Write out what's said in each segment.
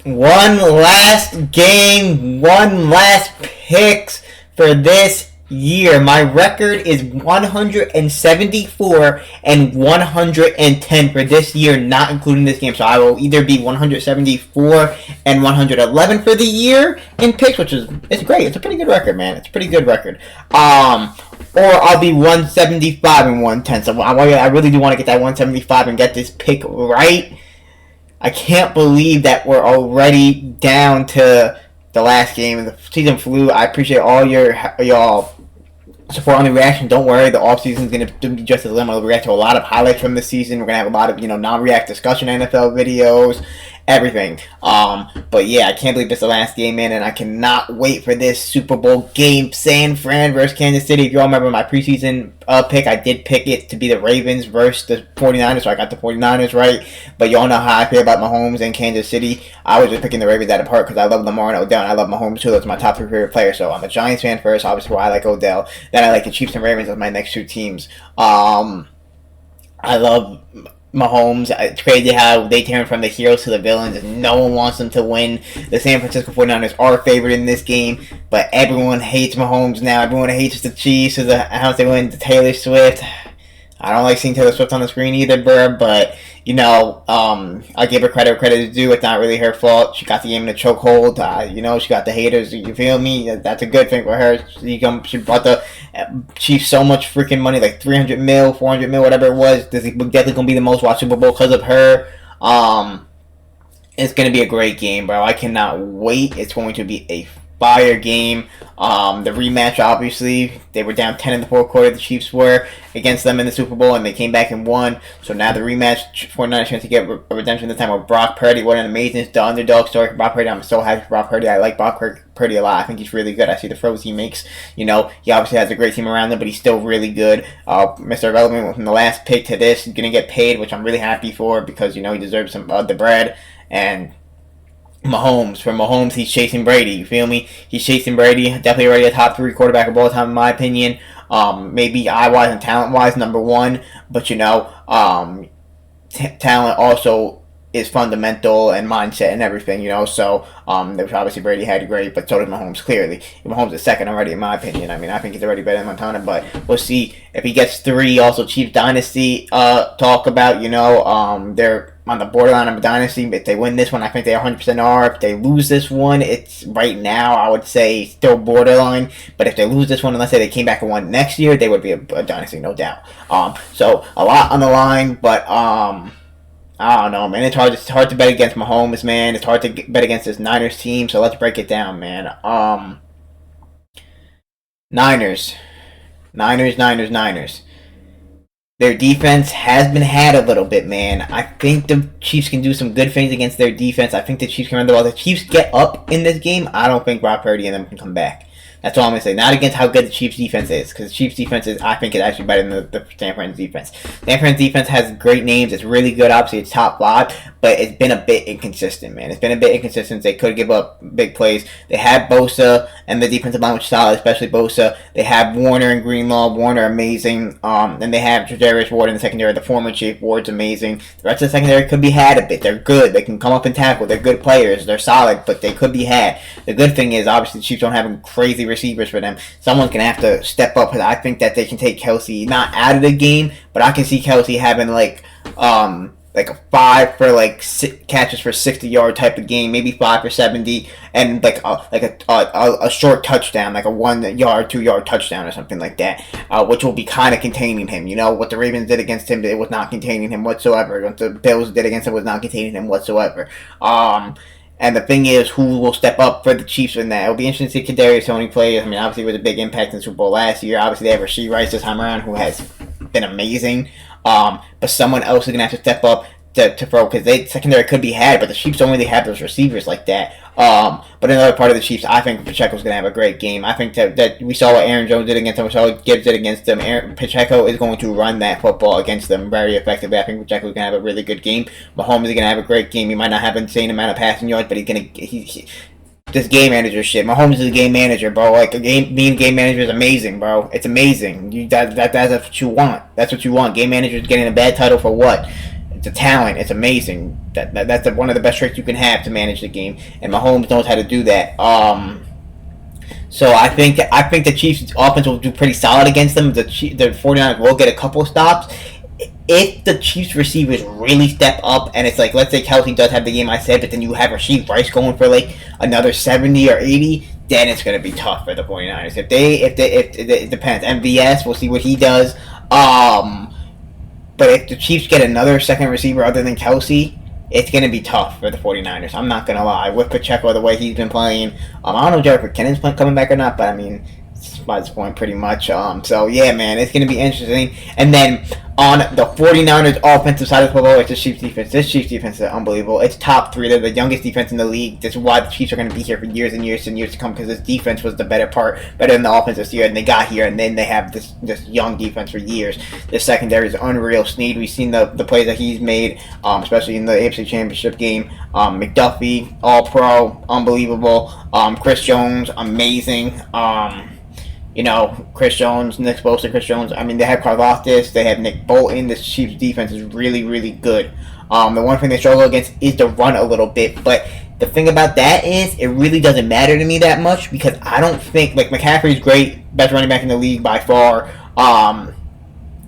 One last game, one last picks for this year. My record is 174 and 110 for this year, not including this game. So I will either be 174 and 111 for the year in picks, which is it's great. It's a pretty good record, man. It's a pretty good record. Or I'll be 175 and 110. So I really do want to get that 175 and get this pick right. I can't believe that we're already down to the last game. The season flew. I appreciate all y'all support on the reaction. Don't worry, the off season is going to be just as limited. We'll react to a lot of highlights from the season. We're going to have a lot of non-react discussion NFL videos, everything. But yeah, I can't believe it's the last game, man, and I cannot wait for this Super Bowl game. San Fran versus Kansas City. If you all remember my preseason pick, I did pick it to be the Ravens versus the 49ers, so I got the 49ers right. But y'all know how I feel about Mahomes and Kansas City. I was just picking the Ravens out of part because I love Lamar and Odell, and I love Mahomes too. Those are my top three favorite players. So I'm a Giants fan first, obviously why I like Odell. Then I like the Chiefs and Ravens as my next two teams. I love Mahomes. It's crazy how they turn from the heroes to the villains and no one wants them to win. The San Francisco 49ers are favored in this game, but everyone hates Mahomes now. Everyone hates the Chiefs as how they win the Taylor Swift. I don't like seeing Taylor Swift on the screen either, bro, but I give her credit where credit is due. It's not really her fault. She got the game in a chokehold. She got the haters. You feel me? That's a good thing for her. She bought the Chiefs so much freaking money, like 300 mil, 400 mil, whatever it was. This is definitely gonna be the most watched Super Bowl because of her. It's gonna be a great game, bro. I cannot wait. It's going to be a fire game. The rematch, obviously, they were down 10 in the fourth quarter. The Chiefs were against them in the Super Bowl, and they came back and won. So now the rematch, 49ers chance to get a redemption this time with Brock Purdy. What an amazing underdog story for Brock Purdy. I'm so happy for Brock Purdy. I like Brock Purdy a lot. I think he's really good. I see the throws he makes. He obviously has a great team around him, but he's still really good. Mr. Irrelevant from the last pick to this, he's going to get paid, which I'm really happy for because, he deserves some the bread. And Mahomes, he's chasing Brady. You feel me? He's chasing Brady. Definitely already a top 3 quarterback of all time, in my opinion. Maybe eye-wise and talent-wise, number 1. But, talent also is fundamental and mindset and everything, So, which obviously Brady had great, but so did Mahomes, clearly. Mahomes is second already, in my opinion. I mean, I think he's already better than Montana, but we'll see if he gets 3. Also, Chiefs Dynasty talk about, they're on the borderline of a dynasty. If they win this one, I think they 100% are. If they lose this one, it's right now, I would say, still borderline. But if they lose this one, and let's say they came back and won next year, they would be a dynasty, no doubt. So, a lot on the line, but I don't know, man. It's hard to bet against Mahomes, man. It's hard to bet against this Niners team, so let's break it down, man. Niners. Their defense has been had a little bit, man. I think the Chiefs can do some good things against their defense. I think the Chiefs can run the ball. The Chiefs get up in this game, I don't think Brock Purdy and them can come back. That's all I'm going to say. Not against how good the Chiefs defense is, because the Chiefs defense is actually better than the San Fran's defense. San Fran's defense has great names. It's really good. Obviously, it's top 5, but it's been a bit inconsistent, man. It's been a bit inconsistent. They could give up big plays. They have Bosa, and the defensive line was solid, especially Bosa. They have Warner and Greenlaw. Warner, amazing. And they have Tre'Davious Ward in the secondary. The former Chief Ward's amazing. The rest of the secondary could be had a bit. They're good. They can come up and tackle. They're good players. They're solid, but they could be had. The good thing is, obviously, the Chiefs don't have crazy receivers for them. Someone's going to have to step up, because I think that they can take Kelsey not out of the game, but I can see Kelsey having like a 5 for catches for 60-yard type of game, maybe 5 for 70, and a short touchdown, like a 1-yard, 2-yard touchdown or something like that, which will be kind of containing him. What the Ravens did against him, it was not containing him whatsoever. What the Bills did against him was not containing him whatsoever. And the thing is, who will step up for the Chiefs in that? It'll be interesting to see Kadarius Toney play. I mean, obviously, it was a big impact in the Super Bowl last year. Obviously, they have Rashee Rice this time around, who has been amazing. But someone else is going to have to step up to throw, because the secondary could be had, but the Chiefs don't really have those receivers like that. But another part of the Chiefs, I think Pacheco's going to have a great game. I think that we saw what Aaron Jones did against them. We saw what Gibbs did against them. Pacheco is going to run that football against them very effectively. I think Pacheco's going to have a really good game. Mahomes is going to have a great game. He might not have an insane amount of passing yards, but this game manager shit. Mahomes is a game manager, bro. Being a game manager is amazing, bro. It's amazing. That's what you want. That's what you want. Game manager is getting a bad title for what? It's a talent. It's amazing. That's one of the best traits you can have to manage the game, and Mahomes knows how to do that. So I think the Chiefs' offense will do pretty solid against them. The 49ers will get a couple stops. If the Chiefs receivers really step up, and it's like, let's say Kelsey does have the game I said, but then you have Rasheed Rice going for like another 70 or 80, then it's going to be tough for the 49ers. If it depends. MVS, we'll see what he does. But if the Chiefs get another second receiver other than Kelsey, it's going to be tough for the 49ers. I'm not going to lie. With Pacheco, the way he's been playing, I don't know if Jerick McKinnon's coming back or not, but I mean, by this point, pretty much. So, yeah, man, it's going to be interesting. And then on the 49ers offensive side of the football, it's the Chiefs defense. This Chiefs defense is unbelievable. It's top 3. They're the youngest defense in the league. This is why the Chiefs are going to be here for years and years and years to come, because this defense was the better than the offense this year, and they got here, and then they have this young defense for years. The secondary is unreal. Snead, we've seen the plays that he's made, especially in the AFC Championship game. McDuffie, all-pro, unbelievable. Chris Jones, amazing. Chris Jones, Nick Bosa, Chris Jones. I mean, they have Karlaftis, they have Nick Bolton. This Chiefs defense is really, really good. The one thing they struggle against is the run a little bit, but the thing about that is it really doesn't matter to me that much, because I don't think, like, McCaffrey's great, best running back in the league by far.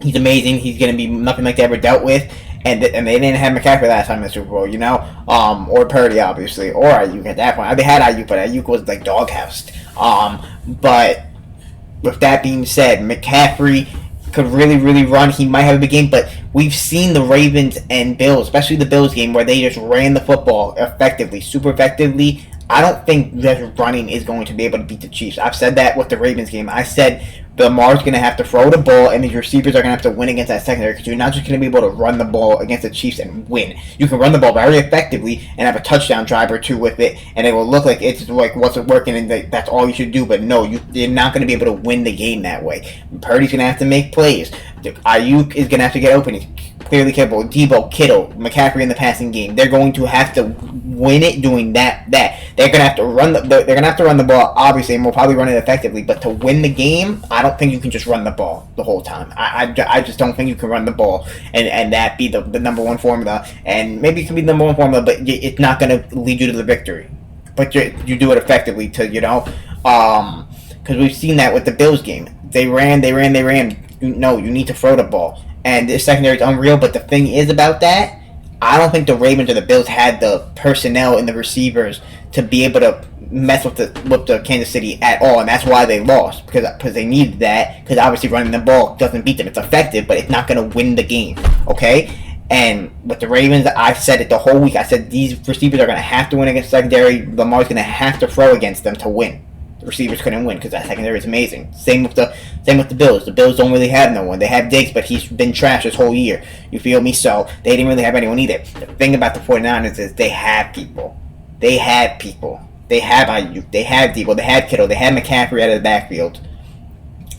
He's amazing. He's going to be nothing like they ever dealt with. And they didn't have McCaffrey last time in the Super Bowl, or Purdy, obviously, or Ayuk at that point. They had Ayuk, but Ayuk was like doghoused. But with that being said, McCaffrey could really, really run. He might have a big game, but we've seen the Ravens and Bills, especially the Bills game, where they just ran the football effectively, super effectively. I don't think just running is going to be able to beat the Chiefs. I've said that with the Ravens game. I said Lamar's going to have to throw the ball, and these receivers are going to have to win against that secondary, because you're not just going to be able to run the ball against the Chiefs and win. You can run the ball very effectively and have a touchdown drive or two with it, and it will look like it's like wasn't working, and that's all you should do. But no, you're not going to be able to win the game that way. Purdy's going to have to make plays. Ayuk is going to have to get open. He's clearly capable. Debo, Kittle, McCaffrey in the passing game. They're going to have to win it doing that. They're going to have to run the ball, obviously, and we'll probably run it effectively. But to win the game, I don't think you can just run the ball the whole time. I just don't think you can run the ball and that be the number one formula. And maybe it can be the number one formula, but it's not going to lead you to the victory. But you do it effectively because we've seen that with the Bills game. They ran. You need to throw the ball. And this secondary is unreal, but the thing is about that, I don't think the Ravens or the Bills had the personnel and the receivers to be able to mess with the Kansas City at all, and that's why they lost, because they needed that, because obviously running the ball doesn't beat them. It's effective, but it's not going to win the game, okay? And with the Ravens, I've said it the whole week. I said these receivers are going to have to win against secondary. Lamar's going to have to throw against them to win. The receivers couldn't win because that secondary is amazing. Same with the Bills. The Bills don't really have no one. They have Diggs, but he's been trash this whole year. You feel me? So they didn't really have anyone either. The thing about the 49ers is they have people. They have Ayuk. They have Debo. They have Kittle. They have McCaffrey out of the backfield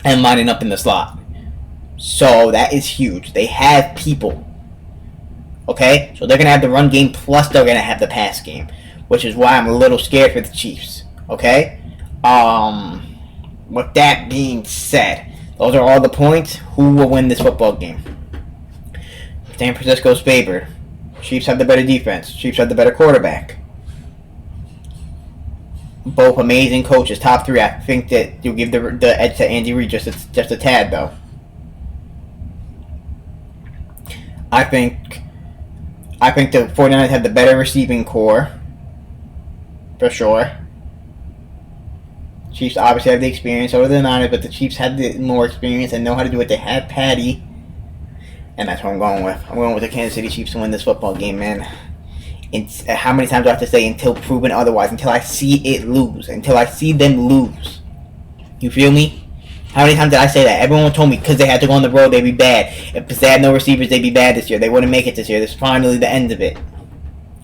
and lining up in the slot. So that is huge. They have people. Okay? So they're going to have the run game, plus they're going to have the pass game, which is why I'm a little scared for the Chiefs. Okay? With that being said, those are all the points. Who will win this football game? San Francisco's favored. Chiefs have the better defense. Chiefs have the better quarterback. Both amazing coaches, top 3. I think that you'll give the edge to Andy Reid just a tad, though. I think the 49ers have the better receiving core, for sure. Chiefs obviously have the experience over the Niners, but the Chiefs have the more experience and know how to do it. They have Patty, and that's what I'm going with. I'm going with the Kansas City Chiefs to win this football game, man. It's, how many times do I have to say until proven otherwise? Until I see it lose. Until I see them lose. You feel me? How many times did I say that? Everyone told me because they had to go on the road, they'd be bad. If they had no receivers, they'd be bad this year. They wouldn't make it this year. This is finally the end of it.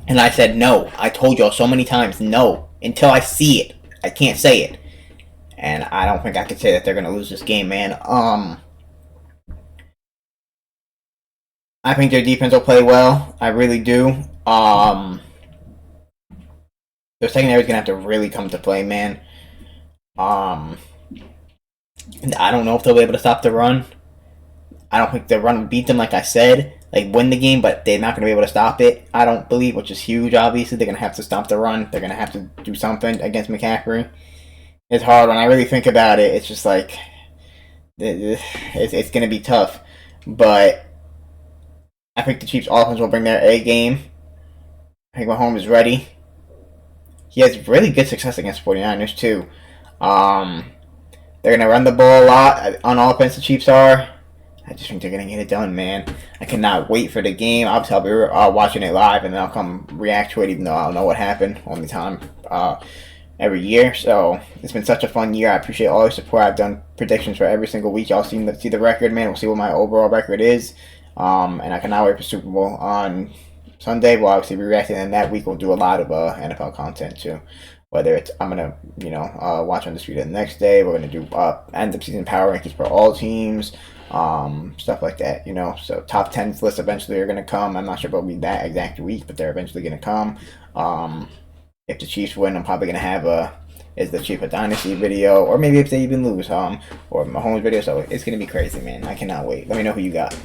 And I said no. I told y'all so many times no. Until I see it. I can't say it. And I don't think I could say that they're going to lose this game, man. I think their defense will play well. I really do. Their secondary is going to have to really come to play, man. I don't know if they'll be able to stop the run. I don't think the run will beat them, like I said. like win the game, but they're not going to be able to stop it. I don't believe, which is huge. Obviously, they're going to have to stop the run. They're going to have to do something against McCaffrey. It's hard when I really think about it. It's just like it's going to be tough, but I think the Chiefs' offense will bring their A game. I think Mahomes is ready. He has really good success against 49ers too. They're going to run the ball a lot on offense. The Chiefs are. I just think they're going to get it done, man. I cannot wait for the game. Obviously, I'll be watching it live, and then I'll come react to it, even though I don't know what happened only time every year. So, it's been such a fun year. I appreciate all your support. I've done predictions for every single week. Y'all see the record, man. We'll see what my overall record is. And I cannot wait for Super Bowl on Sunday. We'll obviously be reacting, and that week we'll do a lot of NFL content, too. Whether it's, I'm going to, watch Undisputed the next day. We're going to do end of season power rankings for all teams. Stuff like that, so top 10 lists eventually are going to come. I'm not sure if it'll be that exact week, but they're eventually going to come. If the Chiefs win, I'm probably going to have is the Chief a Dynasty video, or maybe if they even lose, or Mahomes video, so it's going to be crazy, man. I cannot wait. Let me know who you got.